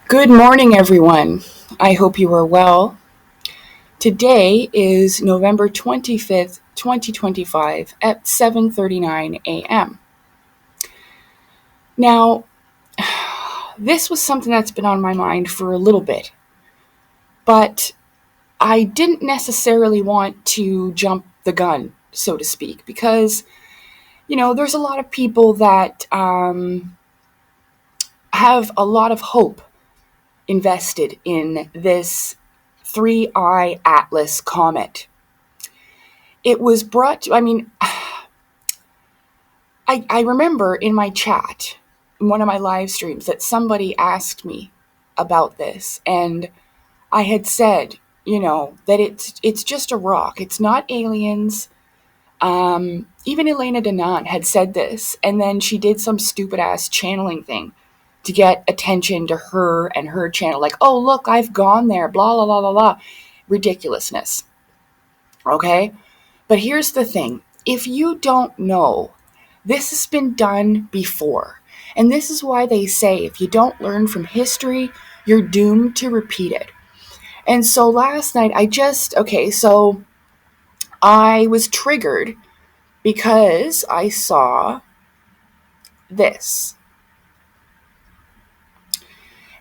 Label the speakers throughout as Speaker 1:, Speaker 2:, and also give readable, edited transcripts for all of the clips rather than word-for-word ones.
Speaker 1: Good morning, everyone. I hope you are well. Today is November 25th, 2025 at 7:39 a.m. Now, this was something that's been on my mind for a little bit, but I didn't necessarily want to jump the gun, so to speak, because, there's a lot of people that have a lot of hope invested in this 3I Atlas comet. It was brought to, I remember in my chat, in one of my live streams, that somebody asked me about this, and I had said, that it's just a rock. It's not aliens. Even Elena Danaan had said this, and then she did some stupid ass channeling thing to get attention to her and her channel. Like, oh look, I've gone there. Blah blah blah blah blah. Ridiculousness. Okay, but here's the thing: if you don't know, this has been done before. And this is why they say if you don't learn from history, you're doomed to repeat it. And so last night, I was triggered because I saw this.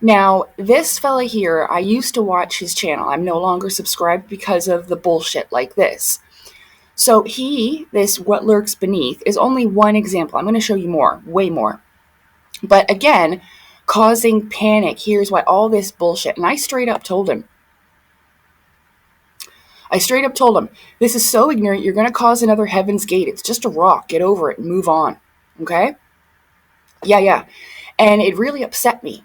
Speaker 1: Now, this fella here, I used to watch his channel. I'm no longer subscribed because of the bullshit like this. So what lurks beneath, is only one example. I'm going to show you more, way more. But again, causing panic. Here's why all this bullshit. And I straight up told him, this is so ignorant, you're going to cause another Heaven's Gate. It's just a rock. Get over it and move on. Okay? Yeah. And it really upset me.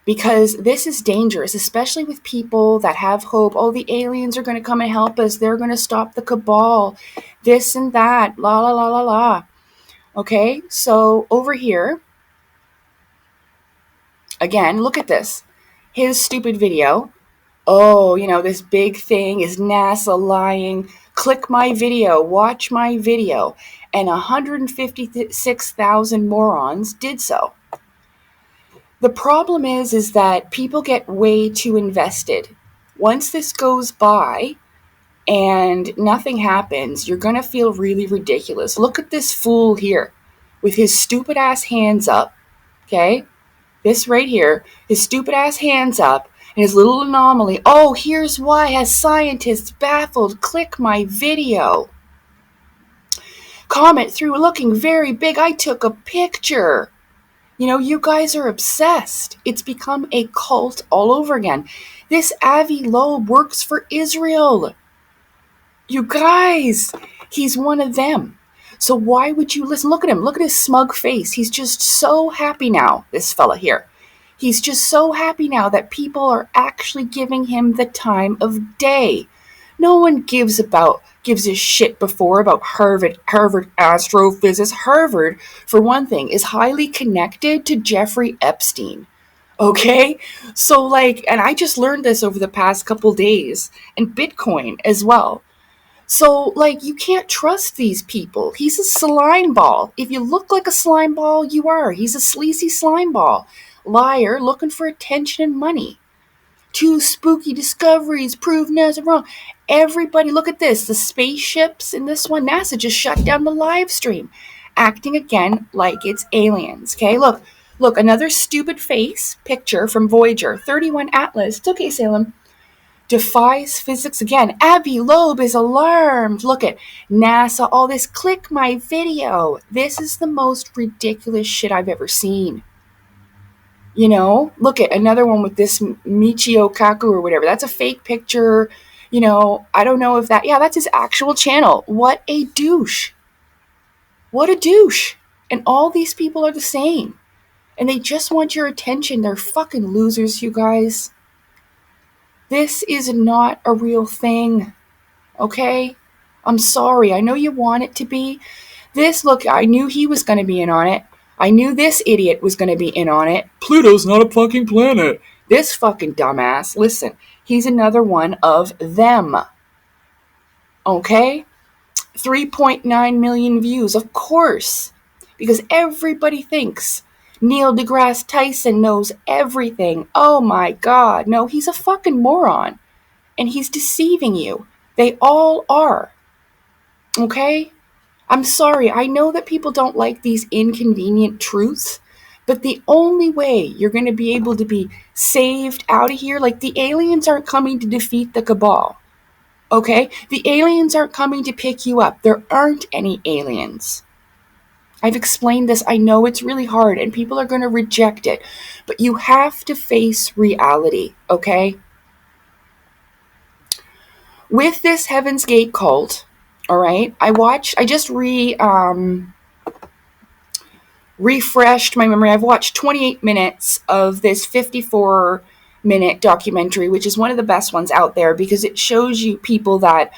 Speaker 1: Because this is dangerous, especially with people that have hope. Oh, the aliens are going to come and help us. They're going to stop the cabal. This and that. La, la, la, la, la. Okay? So over here, again, look at this. His stupid video. Oh, this big thing is NASA lying. Click my video. Watch my video. And 156,000 morons did so. The problem is that people get way too invested. Once this goes by and nothing happens, you're going to feel really ridiculous. Look at this fool here with his stupid ass hands up. Okay? This right here, his stupid ass hands up and his little anomaly. Oh, here's why, as scientists baffled. Click my video. Comet through looking very big. I took a picture. You guys are obsessed. It's become a cult all over again. This Avi Loeb works for Israel. You guys, he's one of them. So why would you listen? Look at him. Look at his smug face. He's just so happy now, this fella here. He's just so happy now that people are actually giving him the time of day. No one gives a shit before about Harvard astrophysics. Harvard, for one thing, is highly connected to Jeffrey Epstein. Okay? So and I just learned this over the past couple days, and Bitcoin as well. So you can't trust these people. He's a slime ball. If you look like a slime ball, you are. He's a sleazy slime ball. Liar looking for attention and money. 2 spooky discoveries prove NASA wrong. Everybody, look at this. The spaceships in this one, NASA just shut down the live stream, acting again like it's aliens. Okay, look, another stupid face picture from Voyager 31 Atlas. It's okay, Salem. Defies physics again. Avi Loeb is alarmed. Look at NASA, all this. Click my video. This is the most ridiculous shit I've ever seen. Look at another one with this Michio Kaku or whatever. That's a fake picture. I don't know if that's his actual channel. What a douche. What a douche. And all these people are the same. And they just want your attention. They're fucking losers, you guys. This is not a real thing. Okay? I'm sorry. I know you want it to be. I knew he was going to be in on it. I knew this idiot was going to be in on it. Pluto's not a fucking planet. This fucking dumbass, listen, he's another one of them. Okay? 3.9 million views, of course. Because everybody thinks Neil deGrasse Tyson knows everything. Oh my God. No, he's a fucking moron. And he's deceiving you. They all are. Okay? I'm sorry. I know that people don't like these inconvenient truths. But the only way you're going to be able to be saved out of here, like the aliens aren't coming to defeat the cabal. Okay? The aliens aren't coming to pick you up. There aren't any aliens. I've explained this. I know it's really hard and people are going to reject it, but you have to face reality, okay? With this Heaven's Gate cult, all right, I just refreshed my memory. I've watched 28 minutes of this 54-minute documentary, which is one of the best ones out there because it shows you people that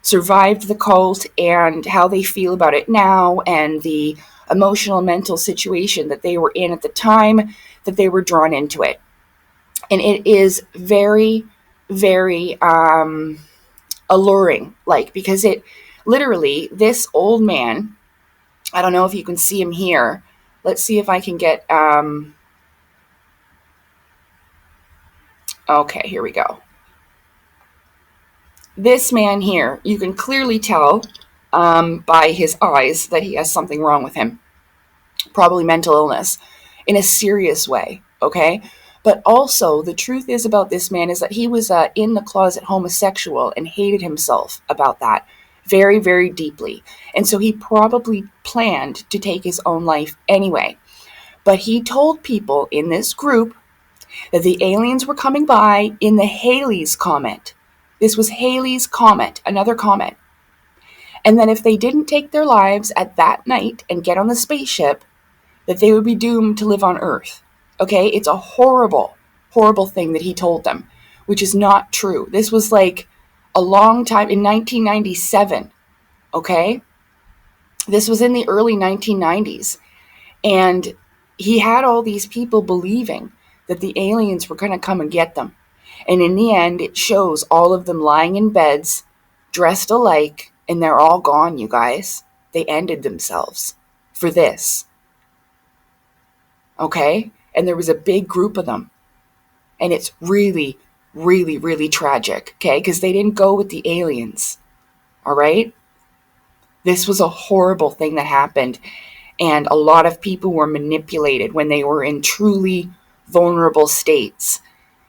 Speaker 1: survived the cult and how they feel about it now and the emotional and mental situation that they were in at the time that they were drawn into it. And it is very, very alluring, because it literally, this old man, I don't know if you can see him here. Let's see if I can get, okay, here we go. This man here, you can clearly tell by his eyes that he has something wrong with him. Probably mental illness in a serious way, okay? But also, the truth is about this man is that he was in the closet homosexual and hated himself about that very, very deeply. And so he probably planned to take his own life anyway. But he told people in this group that the aliens were coming by in the Halley's Comet. This was Halley's Comet, another comet. And that if they didn't take their lives at that night and get on the spaceship, that they would be doomed to live on Earth. Okay? It's a horrible, horrible thing that he told them, which is not true. This was like a long time, in 1997. Okay? This was in the early 1990s. And he had all these people believing that the aliens were going to come and get them. And in the end, it shows all of them lying in beds, dressed alike, and they're all gone, you guys. They ended themselves for this. Okay? And there was a big group of them. And it's really, really, really tragic, okay? Because they didn't go with the aliens. All right? This was a horrible thing that happened. And a lot of people were manipulated when they were in truly vulnerable states,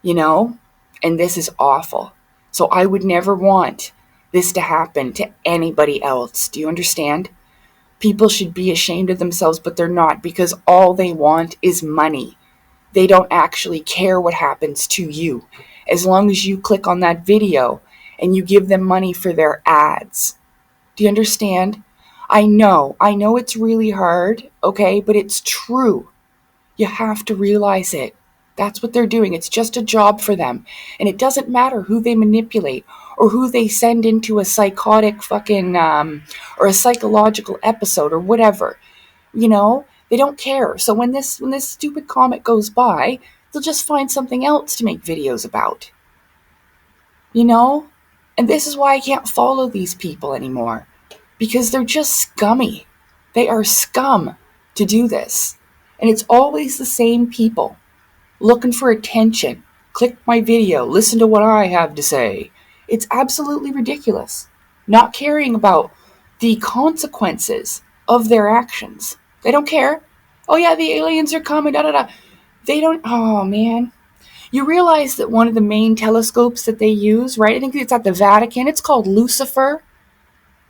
Speaker 1: you know? And this is awful. So I would never want this to happen to anybody else. Do you understand? People should be ashamed of themselves, but they're not, because all they want is money. They don't actually care what happens to you, as long as you click on that video and you give them money for their ads. Do you understand? I know it's really hard, okay, but it's true. You have to realize it. That's what they're doing. It's just a job for them. And it doesn't matter who they manipulate or who they send into a psychotic fucking, or a psychological episode or whatever. You know, they don't care. So when this stupid comet goes by, they'll just find something else to make videos about. You know? And this is why I can't follow these people anymore. Because they're just scummy. They are scum to do this. And it's always the same people looking for attention. Click my video, listen to what I have to say. It's absolutely ridiculous. Not caring about the consequences of their actions. They don't care. Oh yeah, the aliens are coming, da da da. They don't, oh man. You realize that one of the main telescopes that they use, right? I think it's at the Vatican. It's called Lucifer.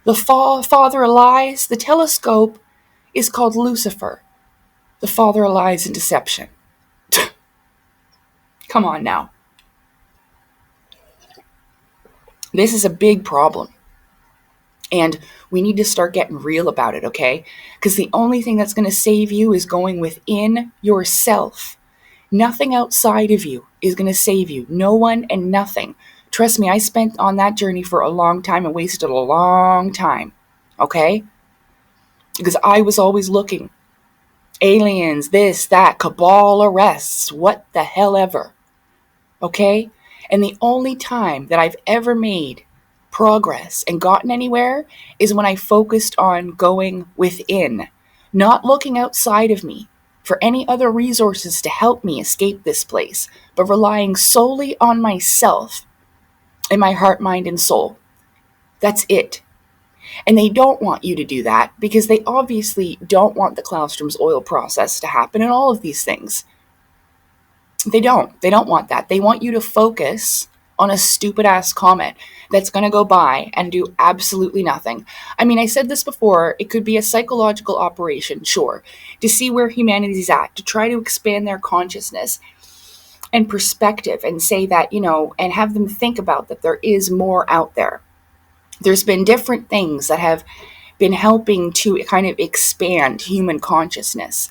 Speaker 1: The father of lies. The telescope is called Lucifer. The father of lies and deception. Come on now. This is a big problem. And we need to start getting real about it, okay? Because the only thing that's going to save you is going within yourself. Nothing outside of you is going to save you. No one and nothing. Trust me, I spent on that journey for a long time and wasted a long time, okay? Because I was always looking. Aliens, this, that, cabal arrests, what the hell ever. Okay? And the only time that I've ever made progress and gotten anywhere is when I focused on going within, not looking outside of me. for any other resources to help me escape this place, but relying solely on myself and my heart, mind, and soul. That's it. And they don't want you to do that because they obviously don't want the Claustrom's oil process to happen and all of these things. They don't. They don't want that. They want you to focus on a stupid-ass comet that's going to go by and do absolutely nothing. I mean, I said this before, it could be a psychological operation, sure, to see where humanity's at, to try to expand their consciousness and perspective and say that, and have them think about that there is more out there. There's been different things that have been helping to kind of expand human consciousness.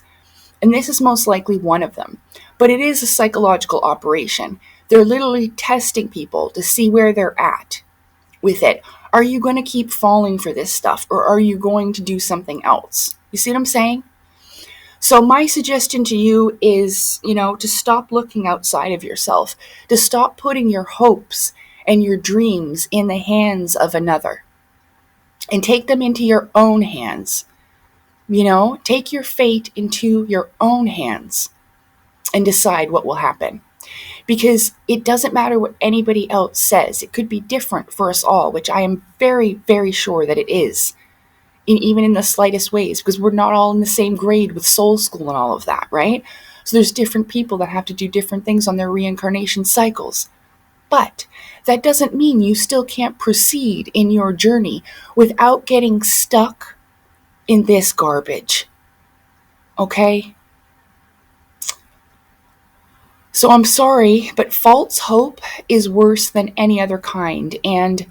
Speaker 1: And this is most likely one of them. But it is a psychological operation. They're literally testing people to see where they're at with it. Are you going to keep falling for this stuff, or are you going to do something else? You see what I'm saying? So my suggestion to you is, to stop looking outside of yourself, to stop putting your hopes and your dreams in the hands of another, and take them into your own hands. Take your fate into your own hands and decide what will happen. Because it doesn't matter what anybody else says. It could be different for us all, which I am very, very sure that it is. Even in the slightest ways, because we're not all in the same grade with soul school and all of that, right? So there's different people that have to do different things on their reincarnation cycles. But that doesn't mean you still can't proceed in your journey without getting stuck in this garbage. Okay? So I'm sorry, but false hope is worse than any other kind. And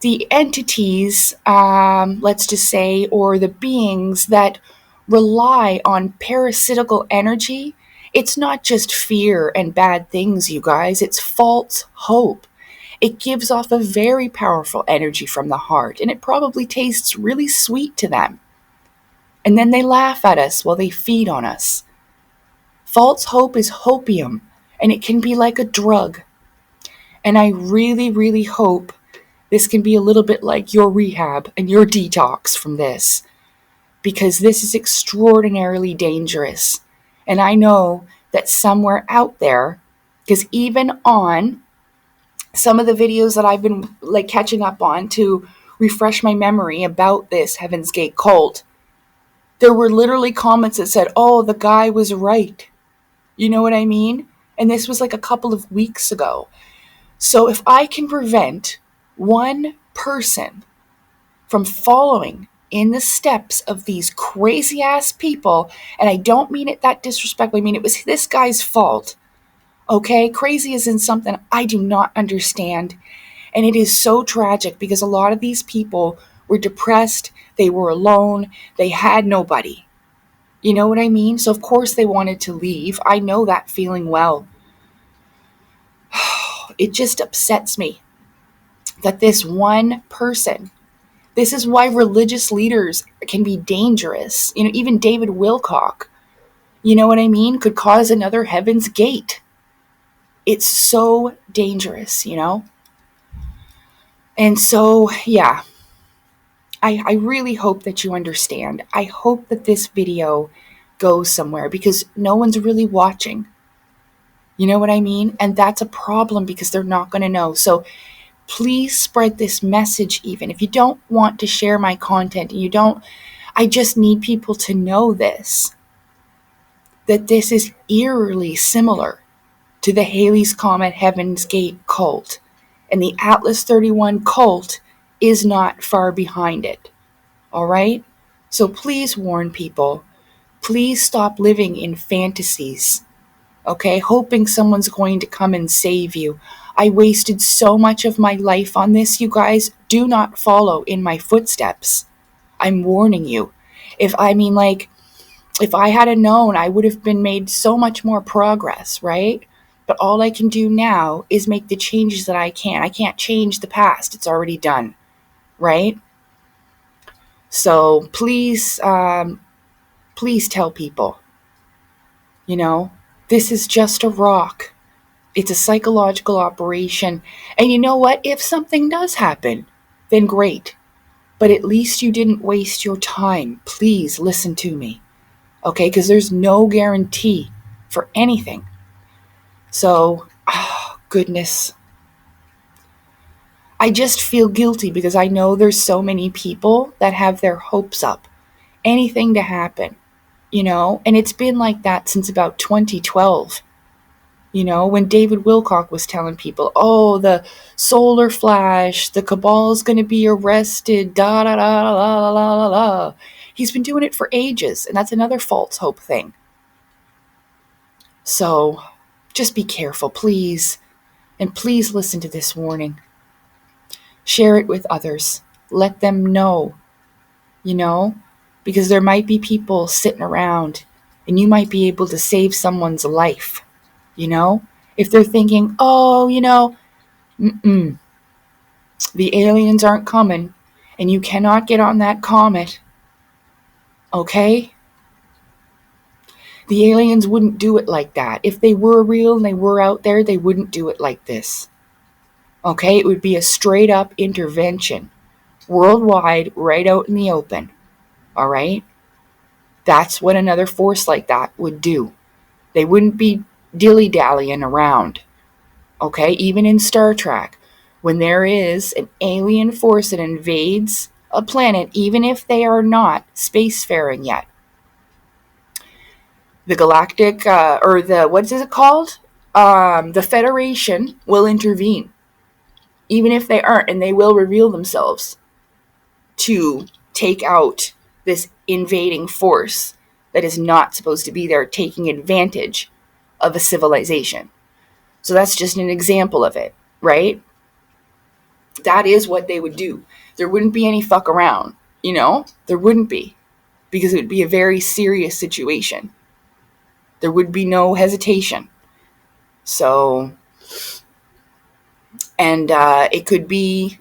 Speaker 1: the entities, let's just say, or the beings that rely on parasitical energy, it's not just fear and bad things, you guys. It's false hope. It gives off a very powerful energy from the heart, and it probably tastes really sweet to them. And then they laugh at us while they feed on us. False hope is hopium, and it can be like a drug. And I really, really hope this can be a little bit like your rehab and your detox from this, because this is extraordinarily dangerous. And I know that somewhere out there, because even on some of the videos that I've been catching up on to refresh my memory about this Heaven's Gate cult, there were literally comments that said, oh, the guy was right. You know what I mean? And this was a couple of weeks ago. So if I can prevent one person from following in the steps of these crazy ass people, and I don't mean it that disrespectfully, I mean it was this guy's fault. Okay? Crazy is in something I do not understand. And it is so tragic because a lot of these people were depressed, they were alone, they had nobody. You know what I mean? So of course they wanted to leave. I know that feeling well. It just upsets me that this one person, this is why religious leaders can be dangerous. Even David Wilcock, you know what I mean, could cause another Heaven's Gate. It's so dangerous, And so, yeah, I really hope that you understand. I hope that this video goes somewhere because no one's really watching. You know what I mean? And that's a problem because they're not going to know. So please spread this message even. If you don't want to share my content, I just need people to know this. That this is eerily similar to the Halley's Comet Heaven's Gate cult. And the Atlas 31 cult is not far behind it. All right? So please warn people. Please stop living in fantasies. Okay? Hoping someone's going to come and save you. I wasted so much of my life on this, you guys. Do not follow in my footsteps. I'm warning you. If I had known, I would have been made so much more progress, right? But all I can do now is make the changes that I can. I can't change the past. It's already done, right? So please, please tell people, this is just a rock. It's a psychological operation. And you know what? If something does happen, then great. But at least you didn't waste your time. Please listen to me. Okay, because there's no guarantee for anything. So, oh, goodness. I just feel guilty because I know there's so many people that have their hopes up. Anything to happen, and it's been like that since about 2012. When David Wilcock was telling people, oh, the solar flash, the cabal's going to be arrested, da da da da la la la la. He's been doing it for ages, and that's another false hope thing. So just be careful, please. And please listen to this warning. Share it with others. Let them know, because there might be people sitting around and you might be able to save someone's life, if they're thinking, oh, the aliens aren't coming and you cannot get on that comet, okay? The aliens wouldn't do it like that. If they were real and they were out there, they wouldn't do it like this. Okay? It would be a straight up intervention, worldwide, right out in the open. All right? That's what another force like that would do. They wouldn't be dilly-dallying around. Okay? Even in Star Trek, when there is an alien force that invades a planet, even if they are not spacefaring yet, the galactic, what is it called? The Federation will intervene, even if they aren't, and they will reveal themselves to take out this invading force that is not supposed to be there, taking advantage of a civilization. So that's just an example of it, right? That is what they would do. There wouldn't be any fuck around, There wouldn't be, because it would be a very serious situation. There would be no hesitation. So, and it could be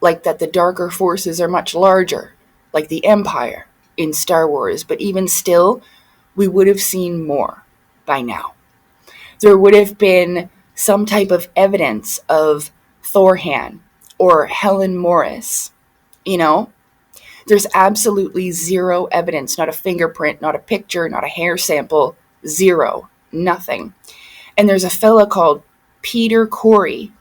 Speaker 1: like that the darker forces are much larger, like the Empire in Star Wars, but even still, we would have seen more by now. There would have been some type of evidence of Thorhan or Helen Morris, There's absolutely zero evidence, not a fingerprint, not a picture, not a hair sample, zero, nothing. And there's a fella called Peter Corey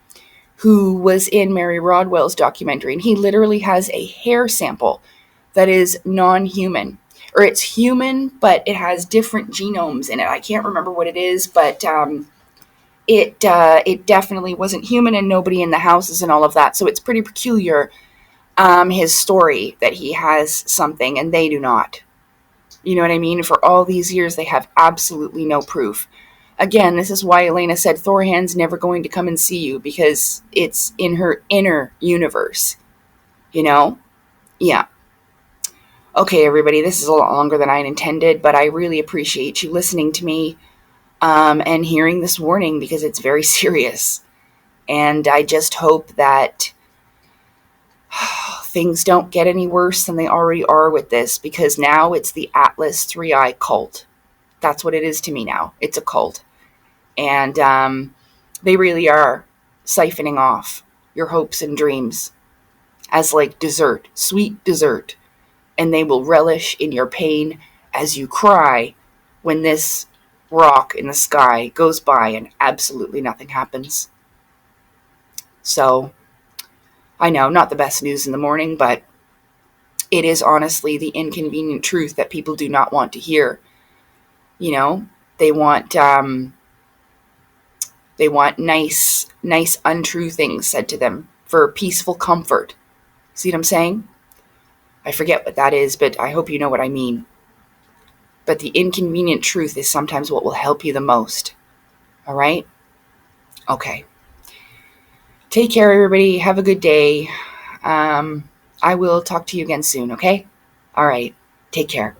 Speaker 1: who was in Mary Rodwell's documentary, and he literally has a hair sample that is non-human. Or it's human, but it has different genomes in it. I can't remember what it is, but it definitely wasn't human, and nobody in the houses and all of that. So it's pretty peculiar, his story, that he has something and they do not. You know what I mean? For all these years, they have absolutely no proof. Again, this is why Elena said Thorhan's never going to come and see you, because it's in her inner universe. Yeah. Okay, everybody, this is a lot longer than I intended, but I really appreciate you listening to me and hearing this warning, because it's very serious. And I just hope that things don't get any worse than they already are with this, because now it's the Atlas 3i cult. That's what it is to me now. It's a cult. And they really are siphoning off your hopes and dreams as like dessert, sweet dessert. And they will relish in your pain as you cry when this rock in the sky goes by and absolutely nothing happens. So, I know, not the best news in the morning, but it is honestly the inconvenient truth that people do not want to hear. They want nice, untrue things said to them for peaceful comfort. See what I'm saying? I forget what that is, but I hope you know what I mean. But the inconvenient truth is sometimes what will help you the most. All right? Okay. Take care, everybody. Have a good day. I will talk to you again soon, okay? All right. Take care.